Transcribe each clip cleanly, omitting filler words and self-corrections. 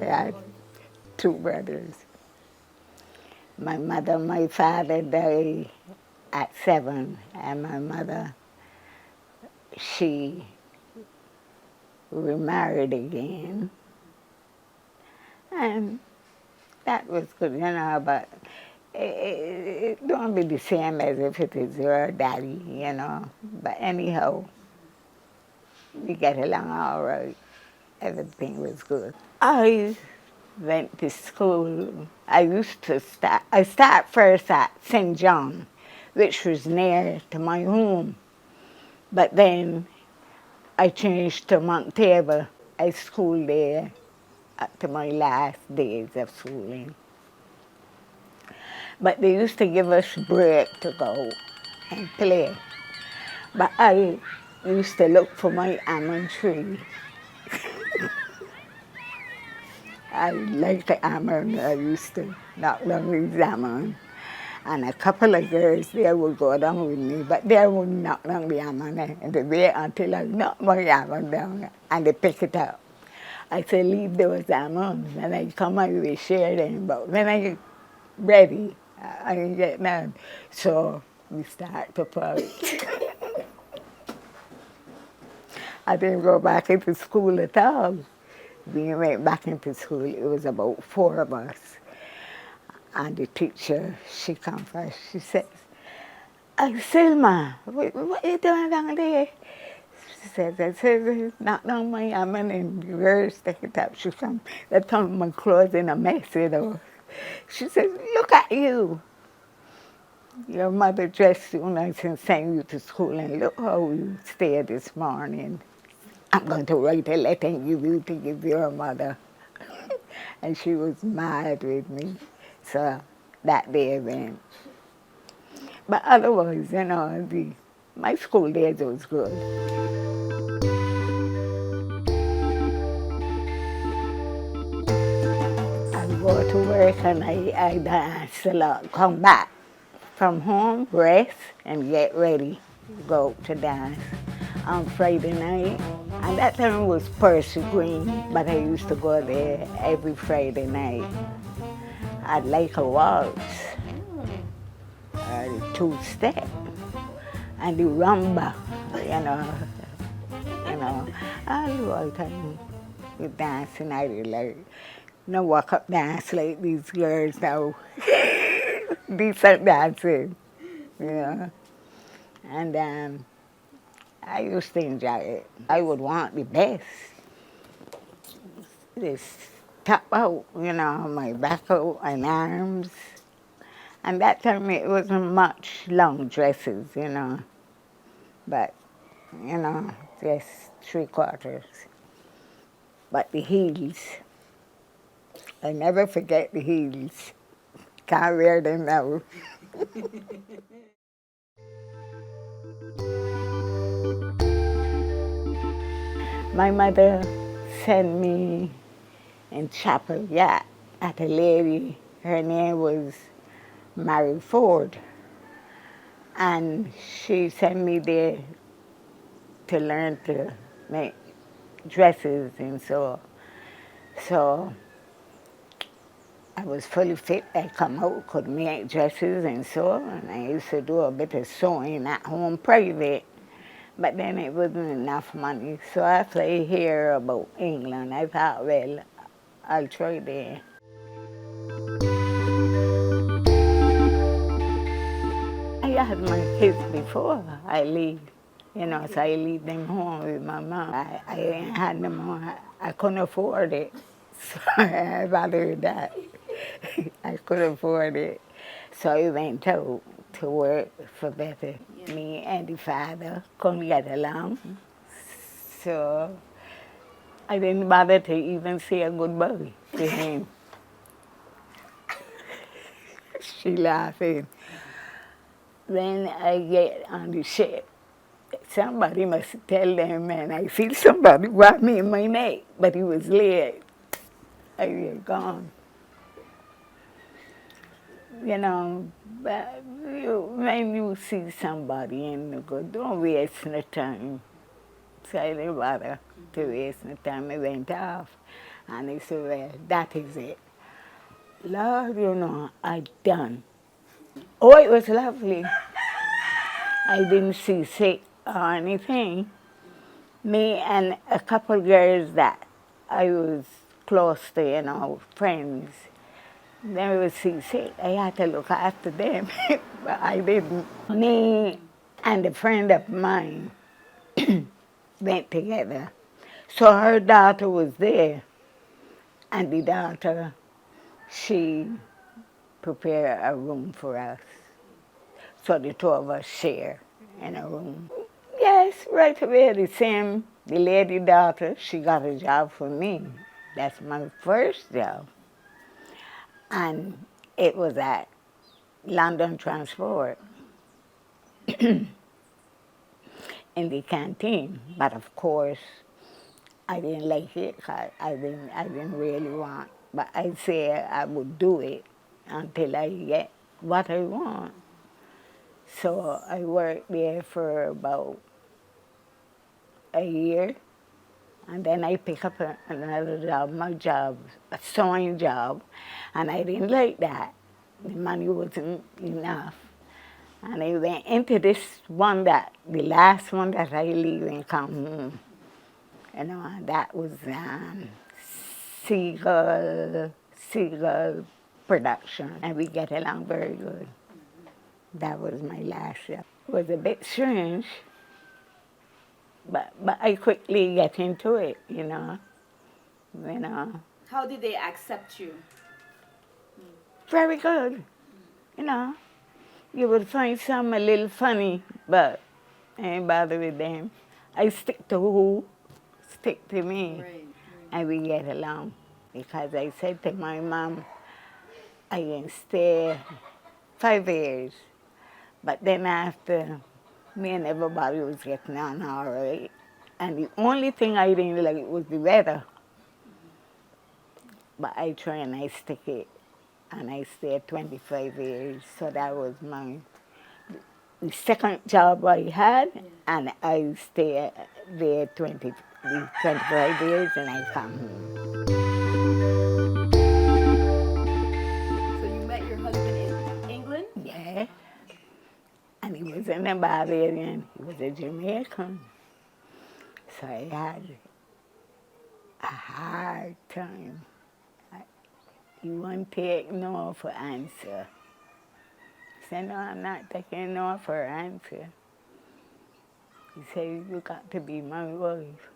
I had two brothers. My mother and my father died at 7, and my mother, she remarried again. And that was good, but it don't be the same as if it is your daddy, But anyhow, we get along all right. Everything was good. I went to school. I start first at St. John, which was near to my home. But then I changed to Mount Tabor. I schooled there up to my last days of schooling. But they used to give us break to go and play. But I used to look for my almond tree. I liked the almond. I used to knock down these almonds. And a couple of girls there would go down with me, but they wouldn't knock down the almond and they wait until I knock my almond down and they pick it up. I said, leave those almonds, and I come I will share them, but when I ready, I ain't get none. So we start to fight. I didn't go back into school at all. We went back into school, it was about 4 of us. And the teacher, she come first, she says, Icilma, what are you doing down there? She says, I said, knock down my almond and the girls take it up. She come, they found my clothes in a mess, She says, look at you. Your mother dressed you nice and sent you to school, and look how you stayed this morning. I'm going to write a letter and give you to give your mother. And she was mad with me. So that day went. But otherwise, my school days was good. I go to work and I dance a lot. Come back from home, rest, and get ready to go to dance on Friday night. And that time was Percy Green, but I used to go there every Friday night. I'd like a waltz, the two-step, and the rumba, all the time with dancing. I really like, walk up dance like these girls now, decent dancing, And I used to enjoy it. I would want the best. This top out, my back out and arms. And that time it wasn't much long dresses, But, just 3/4. But the heels, I never forget the heels. Can't wear them now. My mother sent me in chapel, at a lady. Her name was Mary Ford. And she sent me there to learn to make dresses and so. So I was fully fit. I come out, could make dresses and so, and I used to do a bit of sewing at home private. But then it wasn't enough money. So after I hear about England, I thought, well, I'll try there. I had my kids before I leave, so I leave them home with my mom. I had them home. I couldn't afford it. So I bothered that. I couldn't afford it. So I went out to work for better. Yeah. Me and the father couldn't get along. So I didn't bother to even say a goodbye to him. She laughing. When I get on the ship, somebody must tell them, and I feel somebody grabbed me in my neck, but it was late. I was gone. You know, but when you see somebody and you go, don't waste no time. So I didn't bother to waste no time. I went off, and I said, well, that is it. Lord, you know, I done. Oh, it was lovely. I didn't see sick or anything. Me and a couple girls that I was close to, you know, friends, they were sick. I had to look after them, but I didn't. Me and a friend of mine went together. So her daughter was there, and the daughter, she prepared a room for us. So the two of us share in a room. Yes, right away, the lady daughter, she got a job for me. That's my first job. And it was at London Transport in the canteen. But of course, I didn't like it 'cause I didn't really want. But I said I would do it until I get what I want. So I worked there for about a year. And then I picked up another job, my job, a sewing job, and I didn't like that. The money wasn't enough. And I went into this one the last one that I leave and come home. You know, that was Seagull production, and we get along very good. That was my last job. It was a bit strange, but I quickly get into it, you know. You know, How did they accept you? very good, you know. You would find some a little funny, but I ain't bother with them. I stick to who stick to me, Right. and we get along. Because I said to my mom, I can stay 5 years. But then after, me and everybody was getting on all right. And the only thing I didn't like was the weather. But I try and I stick it. And I stayed 25 years. So that was the second job I had. And I stayed there 25 years and I come home. So you met your husband in England? Yeah. And he wasn't a Barbadian, he was a Jamaican. So I had a hard time. He wouldn't take no for answer. I said, no, I'm not taking no for answer. He said, you got to be my wife.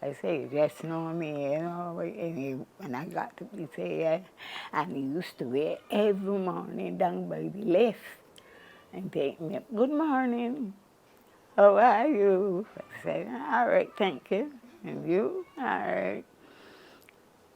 I said, you just know me, you know. And when I got to be say, yeah. And he used to wait every morning down by the lift and take me up, good morning. How are you? I said, all right, thank you. And you? All right.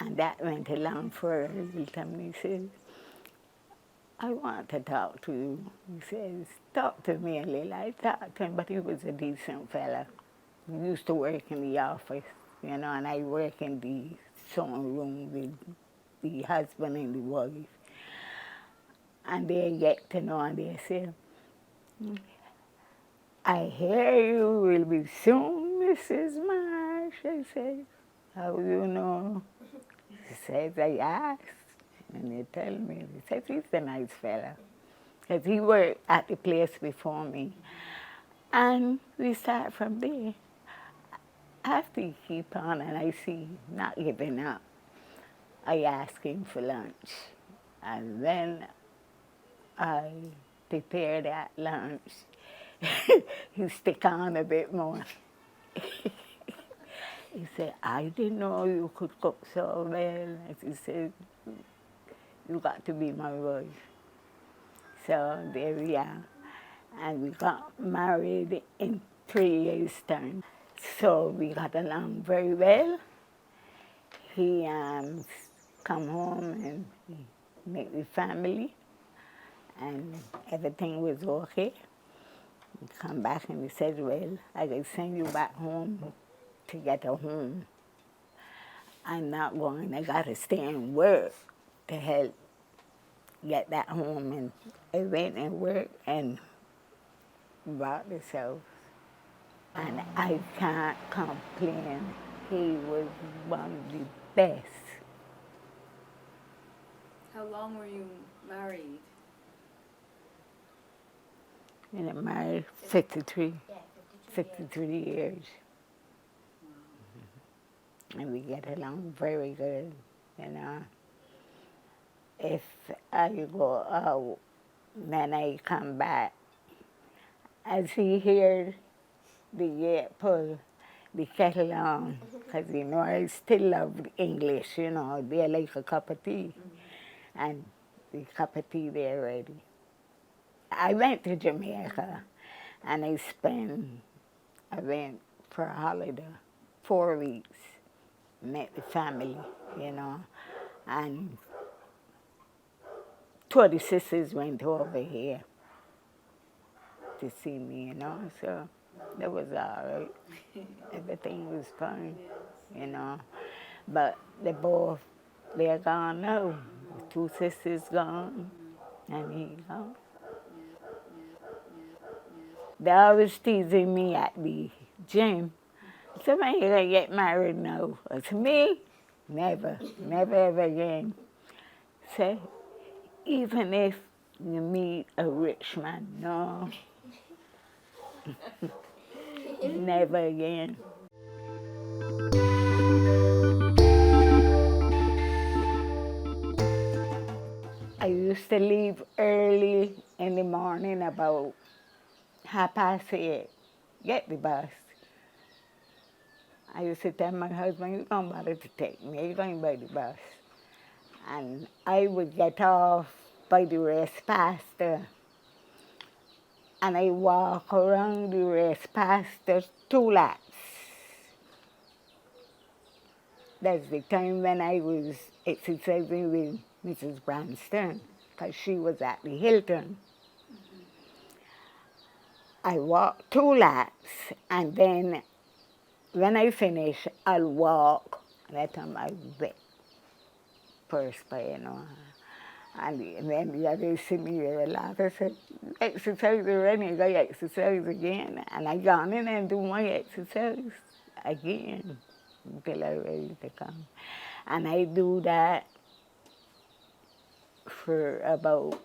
And that went along for a little time. He says, I want to talk to you. He says, talk to me a little. I talked to him, but he was a decent fella. He used to work in the office, you know, and I work in the sewing room with the husband and the wife. And they get to know and they say, I hear you will be soon, Mrs. Marsh. I said, how do you know? He says, I asked. And they tell me, he says, he's a nice fella. Because he worked at the place before me. And we start from there. After he keep on and I see not giving up, I ask him for lunch. And then I prepare that lunch. He stick on a bit more. He said, I didn't know you could cook so well. And he said, you got to be my wife. So there we are. And we got married in 3 years' time. So we got along very well. He come home and met with family, and everything was okay. He come back and he said, well, I will send you back home to get a home. I'm not going, I got to stay and work to help get that home. And I went and worked and bought this house. And I can't complain. He was one of the best. How long were you married? And I married 53, 53 years. And we get along very good, you know. If I go out, then I come back. As he hears the gate pull, the kettle on, because, you know, I still love English, you know. They're like a cup of tea. And the cup of tea there ready. I went to Jamaica, and I went for a holiday, 4 weeks, met the family, you know, and 2 of the sisters went over here to see me, you know, so that was all right. Everything was fine, you know, but they're gone now. The 2 sisters gone, and he gone. They always teasing me at the gym. So when you gonna get married now? I said, me? Never, never ever again. Say, even if you meet a rich man, no. Never again. I used to leave early in the morning, about 8:30, get the bus. I used to tell my husband, you don't bother to take me, you're going by the bus. And I would get off by the rest pastor, and I walk around the rest pastor 2 laps. That's the time when I was exercising with Mrs. Branston, because she was at the Hilton. I walk 2 laps, and then when I finish, I'll walk. That time I wet, perspire, you know. And then the others see me with a laugh. I said, exercise already, you got to exercise again. And I gone in and do my exercise again until I'm ready to come. And I do that for about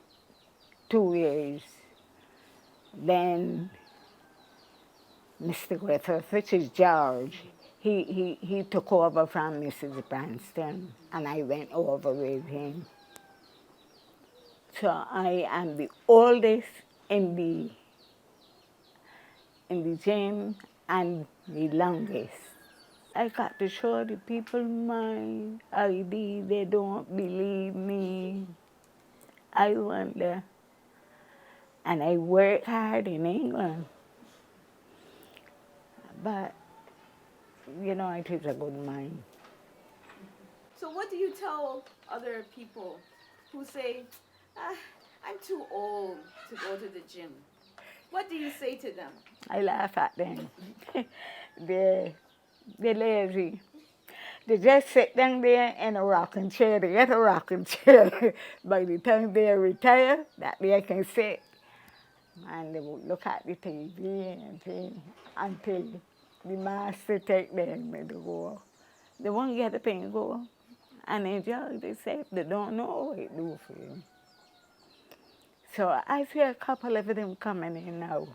2 years. Then Mr. Griffith, which is George, he took over from Mrs. Branston, and I went over with him. So I am the oldest in the gym and the longest. I got to show the people my ID. They don't believe me. I wonder. And I work hard in England. But, you know, it is a good mind. So what do you tell other people who say, I'm too old to go to the gym? What do you say to them? I laugh at them. They're lazy. They just sit down there in a rocking chair. They get a rocking chair. By the time they retire, that they can sit. And they will look at the TV until the master take them and they go. They won't get up and go and enjoy themselves. They don't know what it do for you. So I see a couple of them coming in now.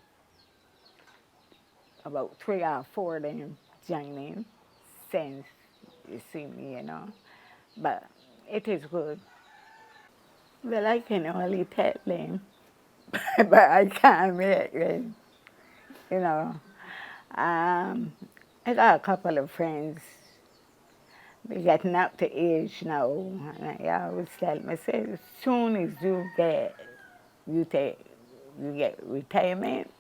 About 3 or 4 of them joining since you see me, you know. But it is good. Well, I can only tell them, but I can't make them, you know. I got a couple of friends. They're getting up to age now, and I always tell myself, as soon as you take, you get retirement,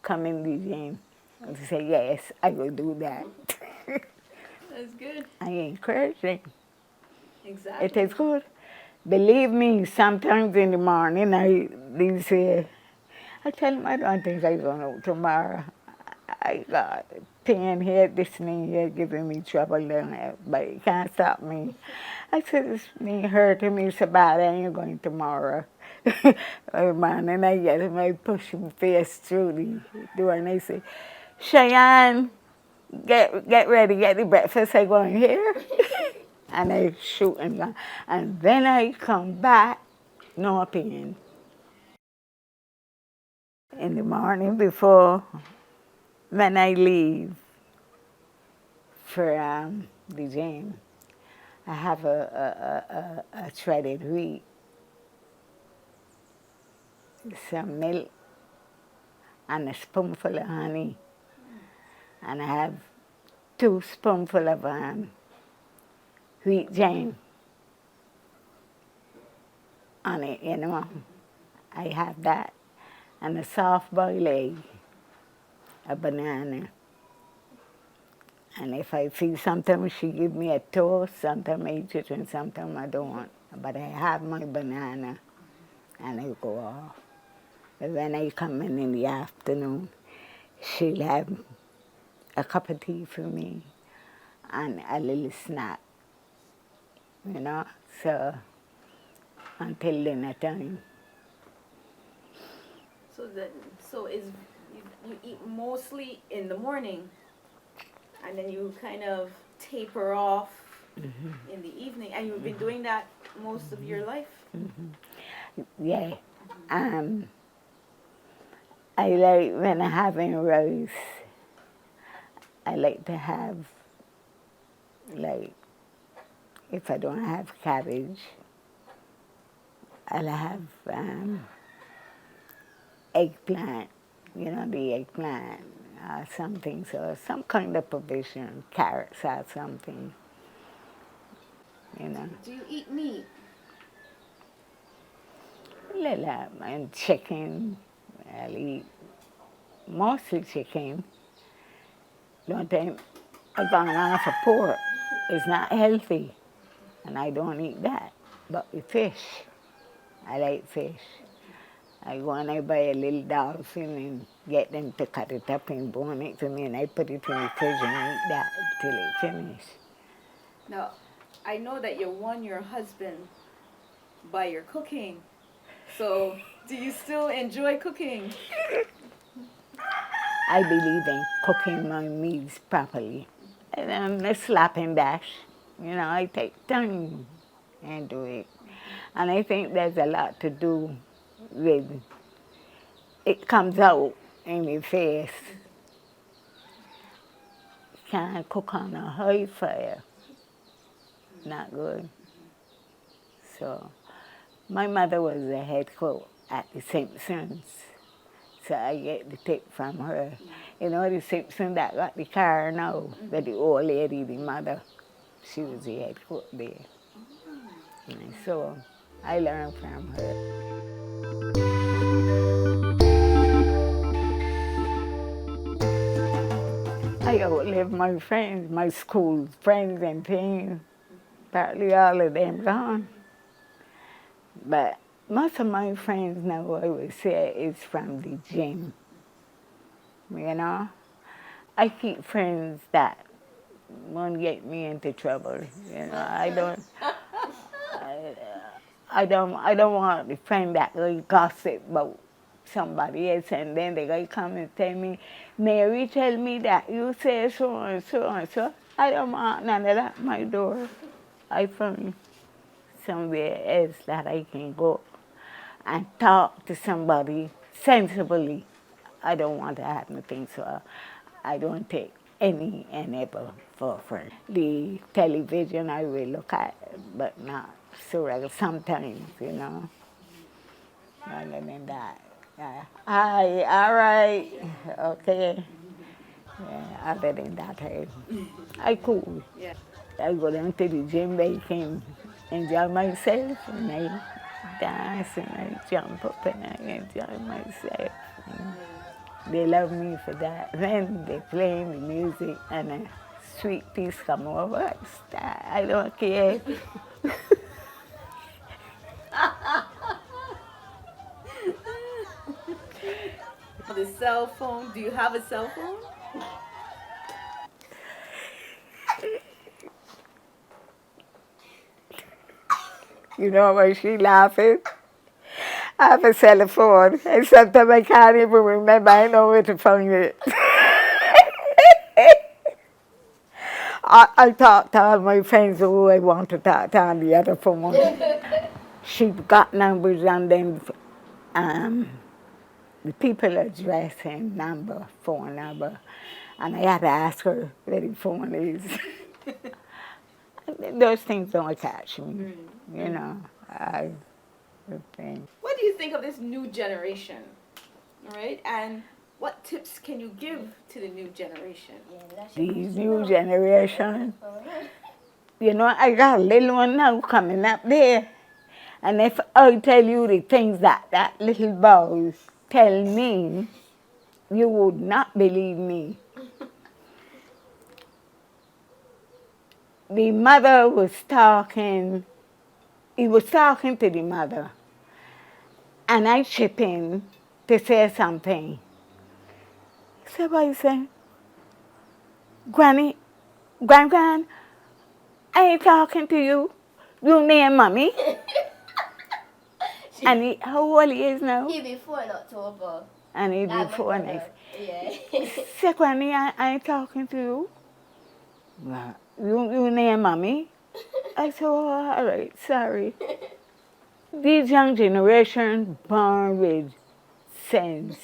come in the gym. And say, yes, I will do that. That's good. I encourage them. Exactly. It is good. Believe me, sometimes in the morning, they say, I tell them I don't think I'm going out tomorrow. I got pain here, this knee here giving me trouble down there, but it can't stop me. I said, this knee hurting me so bad, I ain't going tomorrow. Oh man, and I get him, I push him face through the door and I say, Cheyenne, get ready, get the breakfast, I go in here. And I shoot and go. And then I come back, no pain. In the morning before, when I leave for the gym, I have a shredded wheat, some milk, and a spoonful of honey. And I have 2 spoonfuls of wheat jam on it, you know. I have that. And a soft boiled egg, a banana. And if I feel sometimes she give me a toast, sometimes I eat it and sometimes I don't. But I have my banana and I go off. But when I come in the afternoon, she'll have a cup of tea for me and a little snack, you know, so until dinner time. So you eat mostly in the morning, and then you kind of taper off in the evening, and you've been doing that most of your life? Yeah. I like, when I'm having rice, I like to have, like, if I don't have cabbage, I'll have eggplant, you know, the eggplant, something, so some kind of provision, carrots or something, you know. Do you eat meat? Little, and chicken, I'll eat mostly chicken. Don't think I've gone off of pork. It's not healthy, and I don't eat that. But with fish, I like fish. I go and I buy a little dolphin and get them to cut it up and bone it to me, and I put it in the fridge and eat that till it finishes. Now, I know that you won your husband by your cooking. So, do you still enjoy cooking? I believe in cooking my meals properly. And I'm a slap and dash. You know, I take time and do it. And I think there's a lot to do with it comes out in your face. Can't cook on a high fire. Not good. So, my mother was the head cook at the Simpsons. So I get the tip from her. You know, the Simpson that got the car now, but the old lady, the mother, she was the head cook there. And so I learned from her. I outlive my friends, my school friends and things. Partly all of them gone. But most of my friends now, I would say, is from the gym. You know? I keep friends that won't get me into trouble. You know, I don't want a friend that will gossip about somebody else and then they will come and tell me, Mary, tell me that you say so and so and so. I don't want none of that at my door. I find somewhere else that I can go and talk to somebody sensibly. I don't want to have nothing, so I don't take any and ever for friends. The television I will look at, but not so regular. Sometimes, you know. Other than that, yeah. Hi, all right, okay. Yeah, other than that, I cool. Yeah. I go down to the gym, I can enjoy myself, and I dance and I jump up and I enjoy myself. And they love me for that. When they play the music and a sweet piece come over, I don't care. The cell phone. Do you have a cell phone? You know why she laughing? I have a cell phone, and sometimes I can't even remember. I know where to find it. I talk to all my friends who I want to talk to on the other phone. She got numbers on them, the people address and number, phone number, and I had to ask her where the phone is. Those things don't catch me, you know. The thing. What do you think of this new generation? All right, and what tips can you give to the new generation? These new generation, you know, I got a little one now coming up there, and if I tell you the things that that little boy tell me, you would not believe me. The mother was talking, he was talking to the mother, and I chip in to say something. So I said, Granny, Gran, I ain't talking to you. You name Mommy. And he, how old he is now? He'll be 4 in October. And he'll be 4 next. Yeah. Say, Granny, I ain't talking to you. Well, you name Mommy. I said, oh, all right, sorry. These young generation born with sense.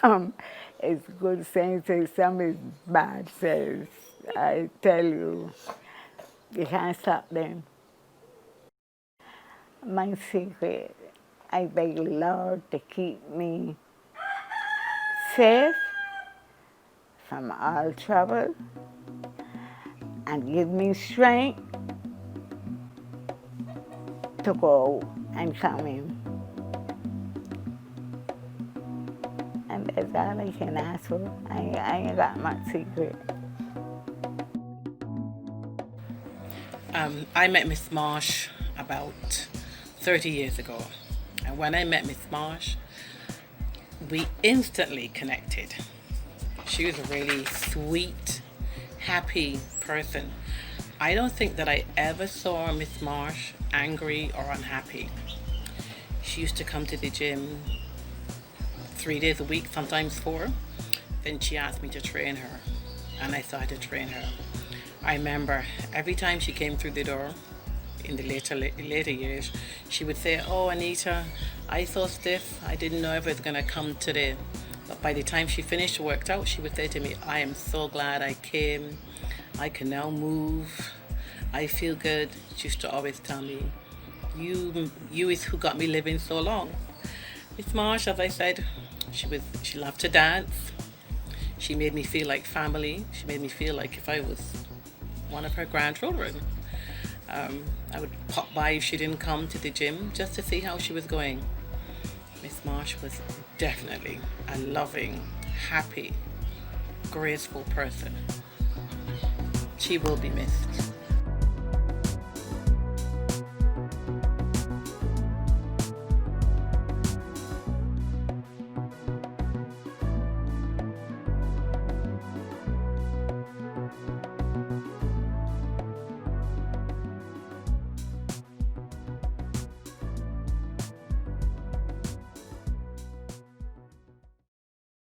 Some is good sense and some is bad sense. I tell you, you can't stop them. My secret, I beg the Lord to keep me safe from all trouble and give me strength to go and come in. And that's all I can ask for. I ain't got much secret. I met Miss Marsh about 30 years ago. And when I met Miss Marsh, we instantly connected. She was a really sweet, happy person. I don't think that I ever saw Miss Marsh angry or unhappy. She used to come to the gym 3 days a week, sometimes 4. Then she asked me to train her, and I started to train her. I remember every time she came through the door in the later years, she would say, oh, Anita, I so stiff, I didn't know if it was going to come today. But by the time she finished worked out, she would say to me, I am so glad I came. I can now move. I feel good. She used to always tell me, you is who got me living so long. Miss Marsh, as I said, she loved to dance. She made me feel like family. She made me feel like if I was one of her grandchildren. I would pop by if she didn't come to the gym just to see how she was going. Miss Marsh was definitely a loving, happy, graceful person. She will be missed.